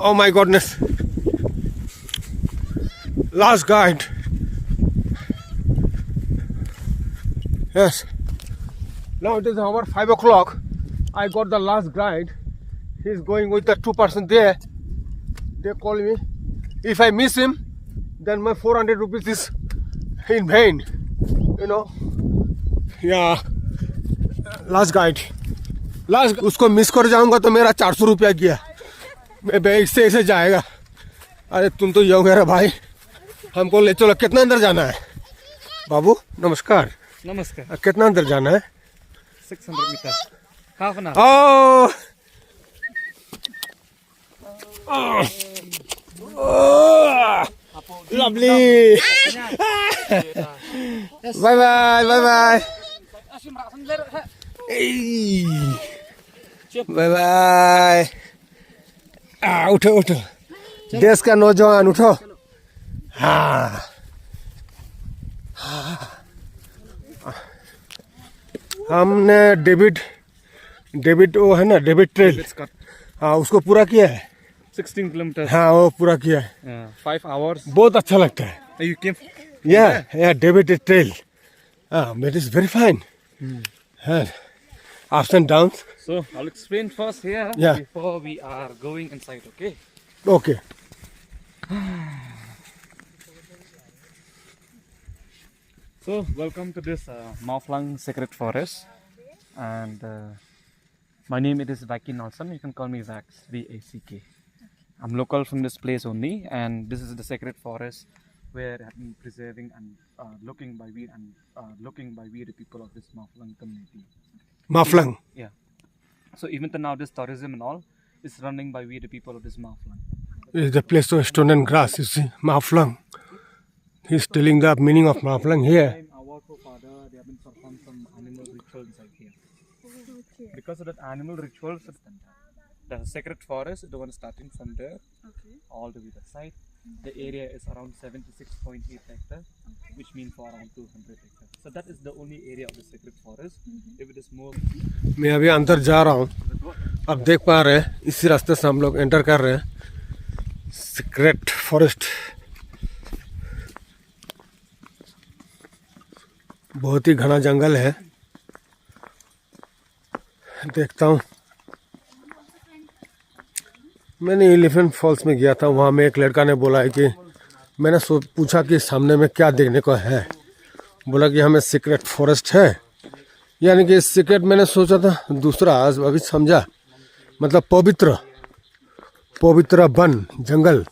Oh my goodness. Last guide. Yes. Now it is over 5 o'clock. I got the last guide. He's going with the 2% there. They call me. If I miss him, then my 400 rupees is in vain. You know. Yeah. Last guide. Last उसको miss कर जाऊंगा तो मेरा 400 रुपया गया. मैं bag से ऐसे जाएगा. अरे तुम तो यो मेरा भाई, हमको ले चलो. कितना अंदर जाना है बाबू? नमस्कार. नमस्कार. कितना अंदर जाना है? 600 meter. Half an hour. Lovely. Bye bye. Bye bye. Bye bye. उठो उठो. देश का नौजवान उठो. हाँ. हमने डेबिट वो है ना, डेबिट ट्रेल. हाँ, उसको पूरा किया है. 16 किलोमीटर. हाँ, वो पूरा किया है. 5 hours. बहुत अच्छा लगता है. You came? Yeah, debit trail. It is very fine. Ups and downs. So I'll explain first here before we are going inside. Okay. Okay. So welcome to this Mawphlang Secret Forest, and my name is Vacky Nelson. You can call me Vax, V-A-C-K. I'm local from this place only, and this is the Secret Forest where I've been preserving and looking by we the people of this Mawphlang community. Mawphlang. Yeah. So even now this tourism and all is running by we the people of this Mawphlang. It is the place of stone and grass, you see, Mawphlang. He's telling the meaning of Mawphlang here. Our forefather, they have been performed some animal rituals inside here. Because of that animal rituals, the Secret Forest is the one starting from there all the way to the side. The area is around 76.8 hectares, which means for around 200 hectares. So that is the only area of the Secret Forest. If it is more, मैं अभी अंदर जा रहा हूँ. अब देख पा रहे हैं, इसी रास्ते से हम लोग एंटर कर रहे हैं. सीक्रेट फॉरेस्ट बहुत ही घना जंगल है. देखता हूँ. मैंने एलिफेंट फॉल्स में गया था. वहाँ में एक लड़का ने बोला है कि मैंने पूछा कि सामने में क्या देखने को है. बोला कि हमें सीक्रेट फॉरेस्ट है, यानी कि सीक्रेट मैंने सोचा था दूसरा, अभी समझा. मतलब पवित्र वन जंगल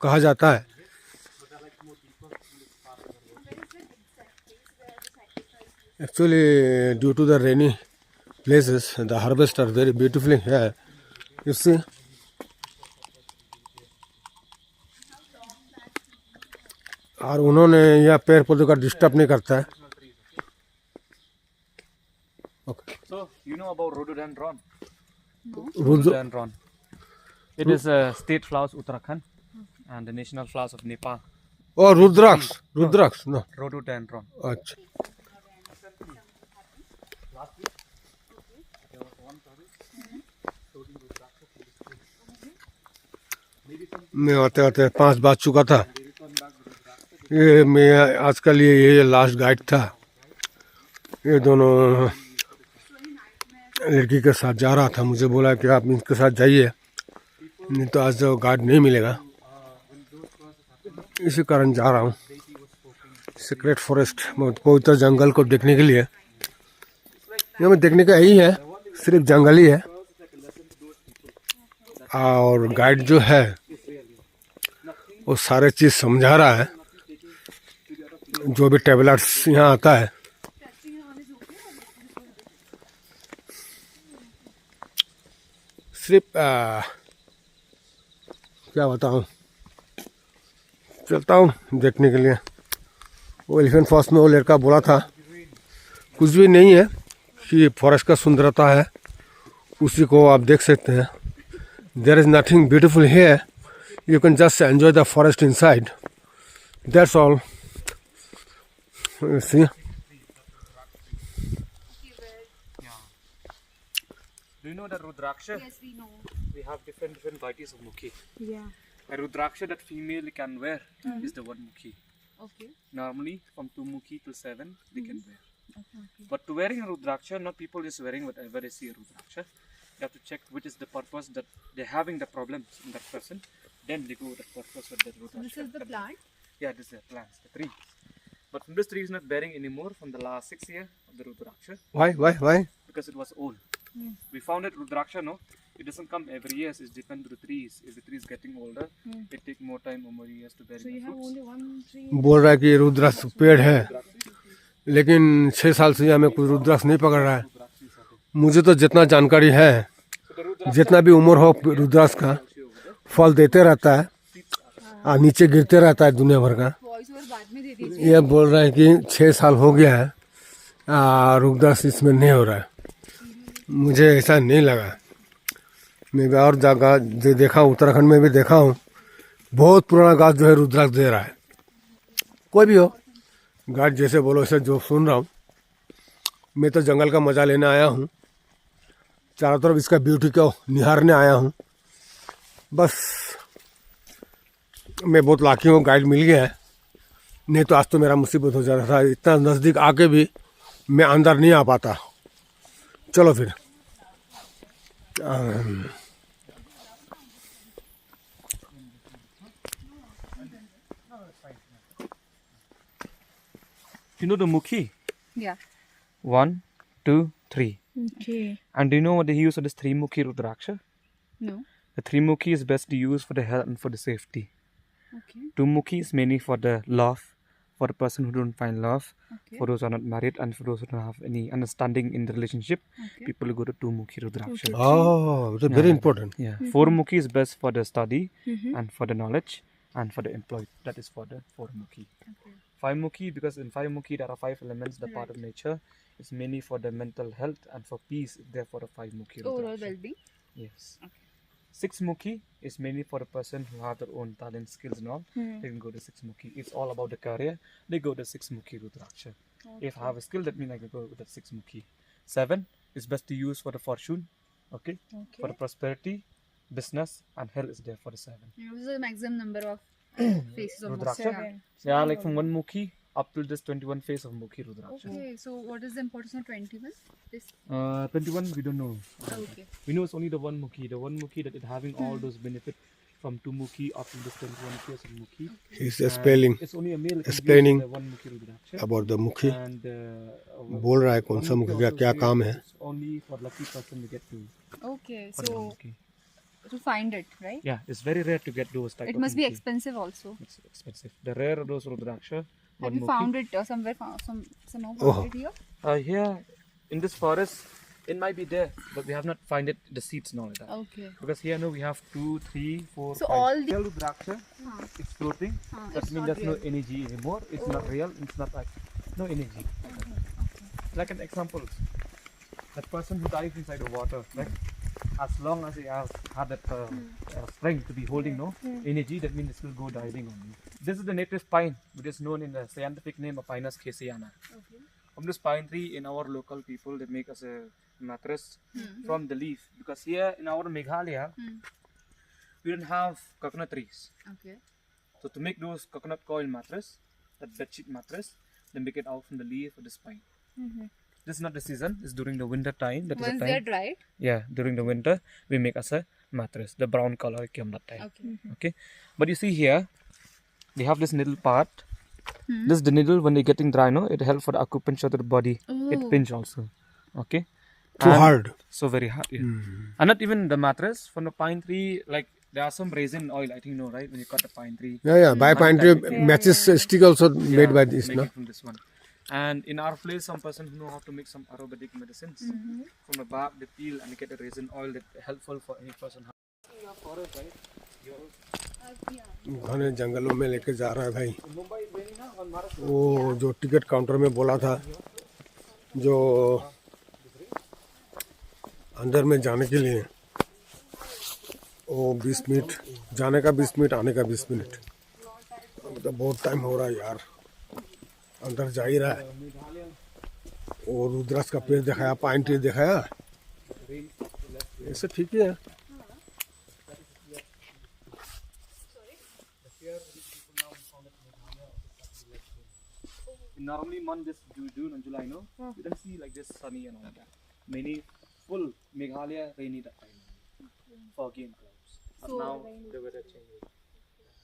कहा जाता है. Actually due to the rainy places the harvest are very beautiful है. You see. और उन्होंने यह पेड़ पौधों का डिस्टर्ब नहीं करता है. Okay. So you know about rhododendron? No. Rhododendron. It is a state flowers Uttarakhand and the national flowers of Nepal. Oh, Rudraksh. No. Rhododendron. अच्छा. मैं आते 5 बाज चुका था. ये मैं आजकल ये लास्ट गाइड था. ये दोनों लड़की के साथ जा रहा था. मुझे बोला कि आप इनके साथ जाइए, नहीं तो आज गाइड नहीं मिलेगा. इसी कारण जा रहा हूँ सीक्रेट फॉरेस्ट, पवित्र जंगल को देखने के लिए. यहाँ में देखने का यही है, सिर्फ जंगल ही है. और गाइड जो है वो सारे चीज़ समझा रहा है. जो भी ट्रेवलर्स यहाँ आता है, सिर्फ क्या बताऊँ, चलता हूँ देखने के लिए. वो एलिफेंट फॉल्स में वो लड़का बोला था कुछ भी नहीं है, कि फॉरेस्ट का सुंदरता है, उसी को आप देख सकते हैं. There is nothing beautiful here. You can just enjoy the forest inside. That's all. You see. Do you know that Rudraksha? Yes, we know. We have different varieties of mukhi. Yeah. A Rudraksha that female can wear is the one mukhi. Okay. Normally from 2 mukhi till 7 they can wear. Okay. But to wearing a Rudraksha, not people just wearing whatever they see a Rudraksha. You have to check which is the purpose that they're having the problems in that person. Then they go with the purpose of the Rudraksha. This is the plant. Yeah, this is the plants, the tree. But from this tree is not bearing anymore from the last 6 years of the Rudraksha Why? because it was old. We found it Rudraksha, no? It doesn't come every year. It depends on the trees. If the tree is getting older, it take more time or more years to bear So the you have fruits. only one tree. बोल रहा है कि रुद्राक्ष पेड़ है, लेकिन 6 साल से हमें कोई रुद्राक्ष नहीं पकड़ रहा है। मुझे तो जितना जानकारी है, जितना भी उम्र हो रुद्राक्ष का फल देते रहता है और नीचे गिरते रहता है दुनिया भर का। वॉइस ओवर बाद में दे दीजिए। ये बोल रहा है कि 6 साल हो गया है, रुद्राक्ष इसमें नहीं हो रहा है। मुझे ऐसा नहीं लगा। मैं भी और जगह देखा हूँ, उत्तराखंड में भी देखा हूँ, बहुत पुराना गाछ जो है रुद्राक्ष दे रहा है। कोई भी हो गाछ, जैसे बोलो ऐसे जो सुन रहा हूँ। मैं तो जंगल का मज़ा लेने आया हूँ, चारों तरफ इसका ब्यूटी को निहारने आया हूँ। बस मैं बहुत लाकी हूँ, गाइड मिल गया है, नहीं तो आज तो मेरा मुसीबत हो जाता था। इतना नज़दीक आके भी मैं अंदर नहीं आ पाता। चलो फिर You know the mukhi? Yeah. 1, 2, 3. Okay. And do you know what they use for this 3 mukhi Rudraksha? No. The 3 mukhi is best to use for the health and for the safety. Okay. 2 mukhi is mainly for the love, for the person who don't find love, Okay. for those who are not married, and for those who don't have any understanding in the relationship. Okay. People go to 2 mukhi Rudraksha. Oh, it's very important. Yeah. 4 mukhi is best for the study and for the knowledge and for the employed. That is for the 4 mukhi. Okay. 5 mukhi, because in 5 mukhi there are 5 elements, the part of nature. It's mainly for the mental health and for peace. Therefore, a 5 mukhi Overall Rudraksha. well-being. Yes. Okay. 6 mukhi is mainly for a person who have their own talent, skills and all. They can go to 6 mukhi. It's all about the career. They go to 6 mukhi Rudraksha. If I have a skill, that means I can go with the 6 mukhi. 7 is best to use for the fortune. Okay. For the prosperity, business and health is there for the 7. What is the maximum number of faces of Rudraksha? Mukhi? Yeah, like from 1 mukhi up till this 21 face of mukhi Rudraksha. Okay. So what is the importance of 21? This. 21 we don't know. Okay. We know it's only the 1 mukhi. The 1 mukhi that is having all those benefits from 2 mukhi up to this 21 face of mukhi. He's spelling It's only a male can explaining use the 1 mukhi Rudraksha. about the mukhi। And बोल रहा है कौन सा 1 मुखी mukhi का also क्या says काम है। it's only for lucky person to get to Okay. for the So mukhi. to find it, right? Yeah, it's very rare to get those type It of must be mukhi. expensive also. It's expensive. The rare of those Rudraksha. Have you mukhi. found it somewhere? Somehow Oh. found it here? Here in this forest, it might be there, but we have not find it. The seeds and all that. Okay. Because here no, we have 2, 3, 4, So 5. all the- real Rudraksha, it's floating. That it's means not there's no energy anymore. It's not real. It's not like no energy. Like an example, that person who dives inside the water, right? As long as he has had that strength to be holding no energy, that means it will go diving only. This is the native pine, which is known in the scientific name of Pinus caesiana. From this pine tree, in our local people, they make us a mattress from the leaf. Because here in our Meghalaya, we don't have coconut trees. Okay. So to make those coconut coil mattress, that bedsheet mattress, they make it out from the leaf of this pine. This is not the season, it's during the winter time. That is Once the they are time. dried. Yeah, during the winter, we make us a mattress. The brown color came that time. Okay. Okay. But you see here, they have this needle part. This is the needle when they're getting dry, no? It helps for the acupuncture to the body. It pinch also. Okay. Too And hard। So very hard. Yeah. And not even the mattress from the pine tree, like there are some resin oil, I think you know, right? When you cut the pine tree. Yeah, by pine tree matches stick also made by this, make no? it from this one. And in our place, some person who know how to make some Ayurvedic medicines from the bark, they peel and they get the resin oil that helpful for any person. Forest, right? घने जंगलों में लेके जा रहा है भाई। वो जो टिकट काउंटर में बोला था, जो अंदर में जाने के लिए, वो 20 मिनट जाने का 20 मिनट, आने का 20 मिनट। मतलब बहुत टाइम हो रहा है यार, अंदर जा ही रहा है। वो रुद्राक्ष का पेड़ दिखाया, पाइन ट्री दिखाया, ऐसे ठीक ही है। Normally month this June and July, no? You don't see like this sunny and all that. Many full Meghalaya rainy that time. Foggy and clouds. But So now rainy. the weather changes.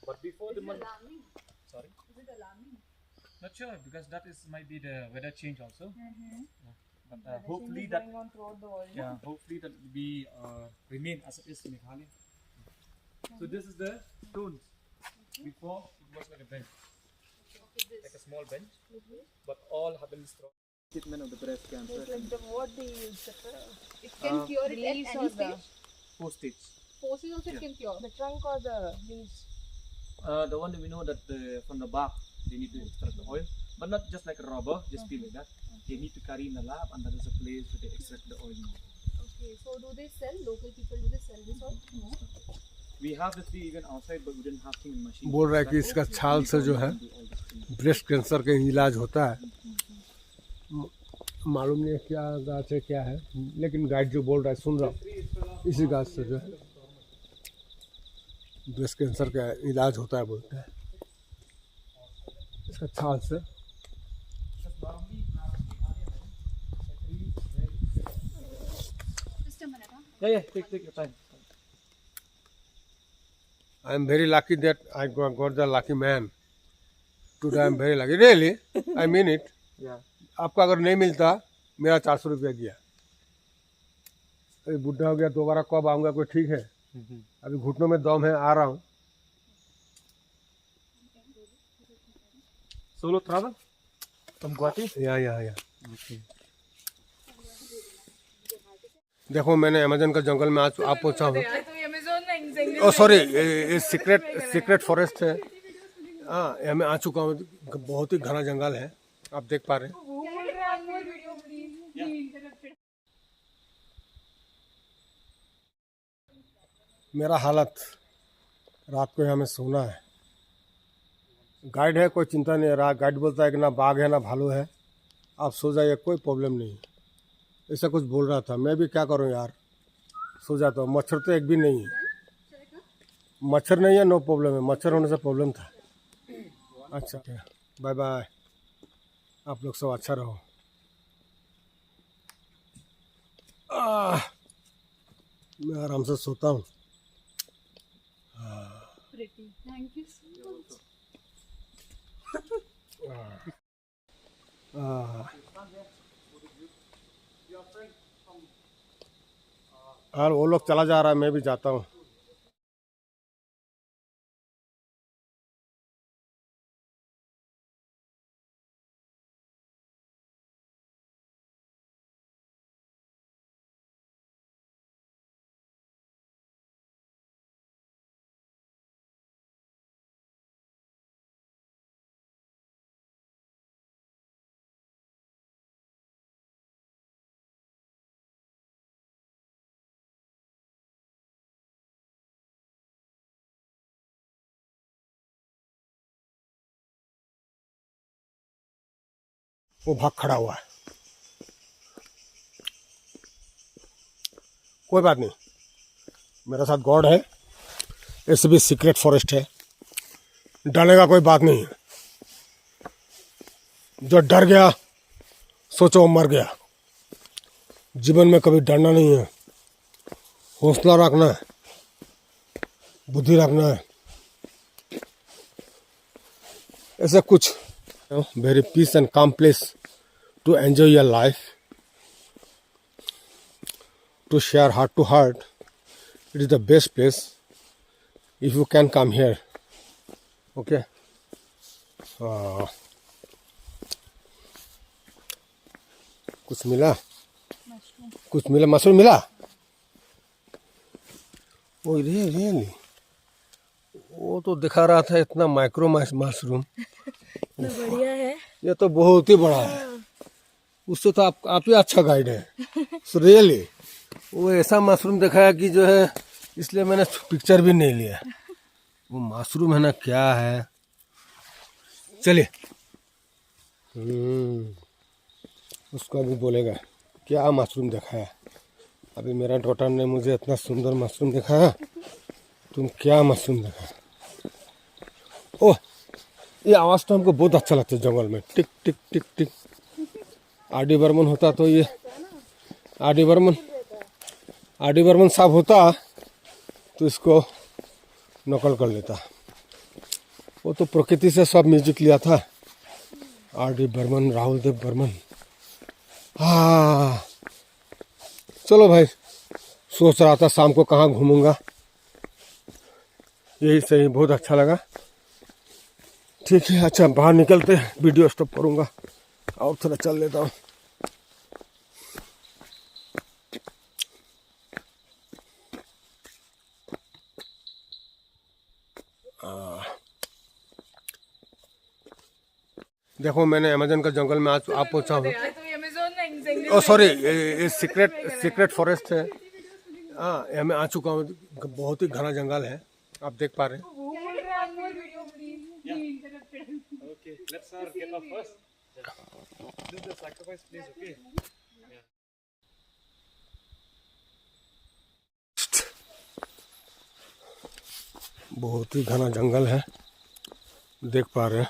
But before the month, Alarming? sorry, Is it alarming? not sure because that is might be the weather change also. But The hopefully change is that going on throughout the world. yeah, hopefully that will be remain as it is in Meghalaya. So this is the stones. Before it was like a bench, like a small bench, but all happens through treatment of the breast cancer. It's like the what they use. It can cure it at any stage. Postage. Postage also it can cure. The trunk or the leaves? The one that we know that from the bark they need to extract the oil, but not just like a rubber, just feel like that. They need to carry in the lab, and that is a place where they extract the oil. Okay, so do they sell? Local people do they sell this oil? No. We have the tree even outside, but we didn't have thing in machine. बोल रहा है कि इसका छाल से जो है breast cancer का इलाज होता है। मालूम नहीं है क्या गाछ है क्या है, लेकिन गाइड जो बोल रहा है सुन रहा हूँ, इसी गाछ से जो है ब्रेस्ट कैंसर का इलाज होता है बोलते हैं, इसका छाल से। Just a minute, huh? Yeah, take your time. I am very lucky that I got the lucky man. Today I am very lucky. Really, I mean it. Yeah. आपका अगर नहीं मिलता मेरा 400 रुपया गया। अभी बुढ़ा हो गया, दोबारा कब आऊँगा कोई ठीक है। अभी घुटनों में दम है, आ रहा हूँ। Solo travel from Guwahati? यहाँ देखो मैंने अमेज़न का जंगल में आज आप पहुँचा हूँ। ओ सॉरी, ये सीक्रेट फॉरेस्ट है। हाँ, यहाँ मैं आ चुका हूँ। बहुत ही घना जंगल है, आप देख पा रहे हैं। मेरा हालत रात को यहाँ में सोना है। गाइड है, कोई चिंता नहीं है। रहा गाइड बोलता है कि ना बाघ है ना भालू है, आप सो जाइए, कोई प्रॉब्लम नहीं। ऐसा कुछ बोल रहा था, मैं भी क्या करूं यार, सो जाता हूँ। मच्छर तो एक भी नहीं है, मच्छर नहीं है, नो प्रॉब्लम है। मच्छर होने से प्रॉब्लम था। अच्छा, बाय बाय, आप लोग सब अच्छा रहो। मैं आराम से सोता हूँ। Pretty. Thank you so much. और वो लोग चला जा रहा है, मैं भी जाता हूँ। वो भाग खड़ा हुआ है। कोई बात नहीं, मेरे साथ गॉड है। ऐसे भी सीक्रेट फॉरेस्ट है, डरने का कोई बात नहीं है। जो डर गया सोचो वो मर गया। जीवन में कभी डरना नहीं है, हौसला रखना है, बुद्धि रखना है। ऐसा कुछ very peace and calm place to enjoy your life, to share heart to heart. It is the best place if you can come here. Okay. कुछ मिला, कुछ मिला, मशरूम मिला। ओ रियली, वो तो दिखा रहा था इतना माइक्रो मशरूम। बढ़िया है। ये तो बहुत ही बड़ा है। उससे तो आप ही अच्छा गाइड है। सो रियली वो ऐसा मशरूम दिखाया कि जो है, इसलिए मैंने पिक्चर भी नहीं लिया। वो मशरूम है ना, क्या है। चलिए उसका भी बोलेगा क्या मशरूम दिखाया। अभी मेरा डॉटर ने मुझे इतना सुंदर मशरूम दिखाया। तुम क्या मशरूम देखा। ओह, ये आवाज़ तो हमको बहुत अच्छा लगता है जंगल में, टिक टिक टिक टिक। आर.डी. बर्मन होता तो ये आर.डी. बर्मन साहब होता तो इसको नकल कर लेता। वो तो प्रकृति से सब म्यूजिक लिया था। आर.डी. बर्मन, राहुल देव बर्मन। हाँ चलो भाई, सोच रहा था शाम को कहाँ घूमूंगा, यही सही, बहुत अच्छा लगा। ठीक है, अच्छा बाहर निकलते वीडियो स्टॉप करूंगा और थोड़ा चल लेता हूँ। देखो मैंने अमेजन का जंगल में आज आप पहुंचा हूँ। ओ सॉरी, ये सीक्रेट फॉरेस्ट है। हाँ, यहाँ मैं आ चुका हूँ। बहुत ही घना जंगल है, आप देख पा रहे हैं। Okay, let's get off first. Do the sacrifice, please. Okay. बहुत ही घना जंगल है, देख पा रहे हैं।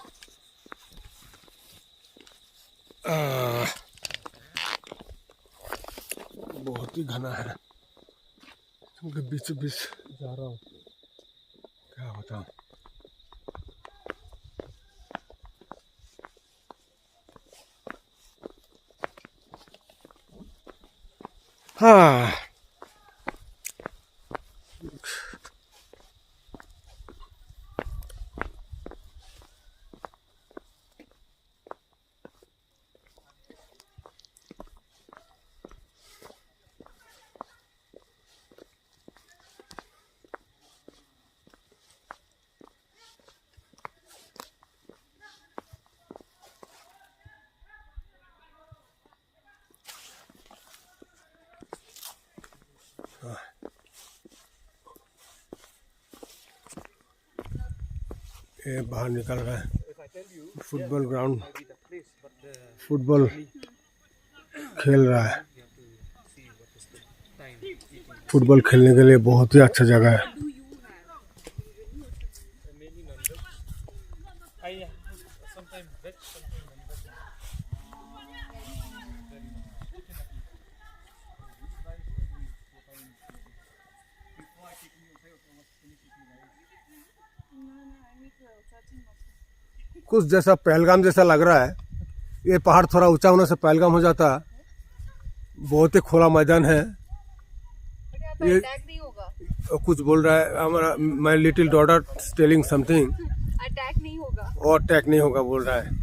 बहुत ही घना है, क्योंकि बीच बीच जा रहा हूँ, क्या बताऊँ। हाँ ये बाहर निकल रहा है। फुटबॉल ग्राउंड, फुटबॉल खेल रहा है। फुटबॉल खेलने के लिए बहुत ही अच्छा जगह है। कुछ जैसा पहलगाम जैसा लग रहा है। ये पहाड़ थोड़ा ऊंचा होने से पहलगाम हो जाता। बहुत ही खुला मैदान है। ये नहीं होगा, कुछ बोल रहा है हमारा, my little daughter telling something. Attack नहीं होगा, और अटैक नहीं होगा बोल रहा है।